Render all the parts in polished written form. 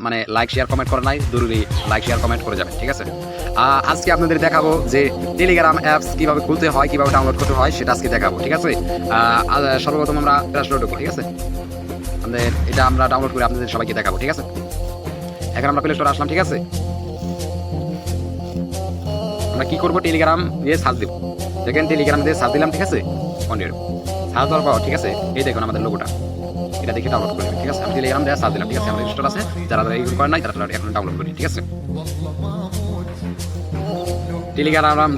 মানে like share comment করে নাই, জরুরি লাইক শেয়ার কমেন্ট করে যাবেন, ঠিক আছে। আজকে আপনাদের দেখাবো যে টেলিগ্রাম অ্যাপস কিভাবে খুলতে হয়, কিভাবে ডাউনলোড করতে হয় সেটা আজকে দেখাবো, ঠিক আছে। সর্বপ্রথম আমরা প্লে স্টোরে ঢুকবো, ঠিক আছে। আমাদের এটা আমরা ডাউনলোড করে আপনাদের সবাইকে দেখাবো, ঠিক আছে। এখন আমরা প্লে স্টোরে আসলাম, ঠিক আছে। আমরা কি করবো, টেলিগ্রাম দিয়ে সার্চ দিব। দেখেন টেলিগ্রাম দিয়ে সার্চ দিলাম, ঠিক আছে। কন্টিনিউ সার্চ দেওয়ার পর, ঠিক আছে, এই দেখুন আমাদের লোগোটা, এটা দেখে ডাউনলোড করে ঠিক আছে। আমি টেলিগ্রাম দিয়ে সার্চ দিলাম, ঠিক আছে। আমাদের স্টোর আছে, যারা ইউজ করেন নাই তারা এখন ডাউনলোড করি, ঠিক আছে।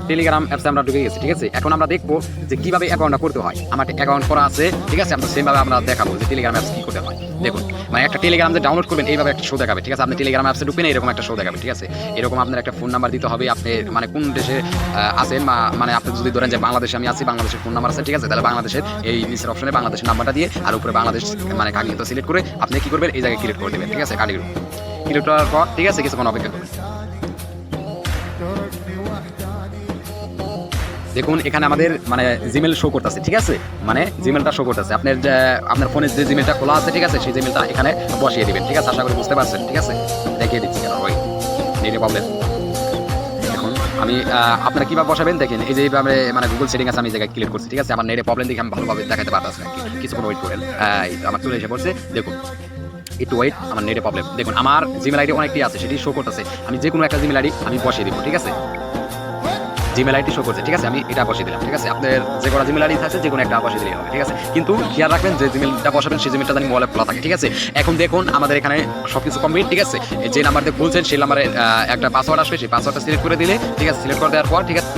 টেলিগ্রাম অ্যাপসে আমরা ঢুকে গেছি, ঠিক আছে। এখন আমরা দেখবো যে কিভাবে অ্যাকাউন্টটা করতে হয়। আমার অ্যাকাউন্ট করা আছে, ঠিক আছে। আমরা সেমভাবে আমরা দেখাবো যে টেলিগ্রাম অ্যাপস কি করতে হয়। দেখুন, মানে একটা টেলিগ্রাম যে ডাউনলোড করবেন এইভাবে একটা শো দেখাবে, ঠিক আছে। আপনি টেলিগ্রাম অ্যাপসে ঢুকবেন, এরকম একটা শো দেখাবে, ঠিক আছে। এরকম আপনার একটা ফোন নাম্বার দিতে হবে, আপনি মানে কোন দেশে আছেন, মানে আপনি যদি ধরেন যে বাংলাদেশে আমি আছি, বাংলাদেশের ফোন নাম্বার আছে, ঠিক আছে। তাহলে বাংলাদেশের এই নিচের অপশনে বাংলাদেশের নাম্বারটা দিয়ে আর উপরে বাংলাদেশ মানে কাগিত সিলেক্ট করে আপনি কি করবেন, এই জায়গায় ক্লিক করে দেবেন, ঠিক আছে। ক্লিক করার পর, ঠিক আছে, কিছুক্ষণ অপেক্ষা করবেন। দেখুন এখানে আমাদের মানে জিমেল শো করতেছে, ঠিক আছে। মানে জিমেলটা শো করতেছে, আপনার ফোনে যে জিমেলটা খোলা আছে, ঠিক আছে, সেই জিমেলটা এখানে বসিয়ে দিবেন, ঠিক আছে। আশা করি বুঝতে পারছেন, ঠিক আছে। দেখিয়ে দিচ্ছি কেন ওই নেটে প্রবলেম। এখন আমি আপনারা কিভাবে বসাবেন দেখেন, এই যে এইভাবে মানে গুগল সেটিং আছে, আমি এই জায়গায় ক্লিক করছি, ঠিক আছে। আমার নেটে প্রবলেম দেখে আমি ভালোভাবে দেখাতে পারতেছি না, কিছুক্ষণ ওয়েট করেন। আমার চলে এসে পড়ছে, দেখুন একটু ওয়েট, আমার নেটে প্রবলেম। দেখুন আমার জিমেল আইডি অনেকটি আছে, সেটি শো করতেছে। আমি যে কোনো একটা জিমেল আইডি আমি বসিয়ে দিব, ঠিক আছে। জিমেল আইডি শো করছে, ঠিক আছে। আমি এটা বসিয়ে দিলাম, ঠিক আছে। আপনার যে কোনো জিমেল আইডি আছে যে কোনো একটা বসিয়ে দিলেই হবে, ঠিক আছে। কিন্তু খেয়াল রাখবেন যে জিমেলটা বসাবেন সেই জিমেলটা জানি মোবাইলে খোলা থাকে, ঠিক আছে। এখন দেখুন আমাদের এখানে সবকিছু কমপ্লিট, ঠিক আছে। যে নাম্বার দিয়ে খুলছেন সেই নাম্বারে একটা পাসওয়ার্ড আসবে, সেই পাসওয়ার্ডটা সিলেক্ট করে দিলে, ঠিক আছে। সিলেক্ট করে দেওয়ার পর, ঠিক আছে,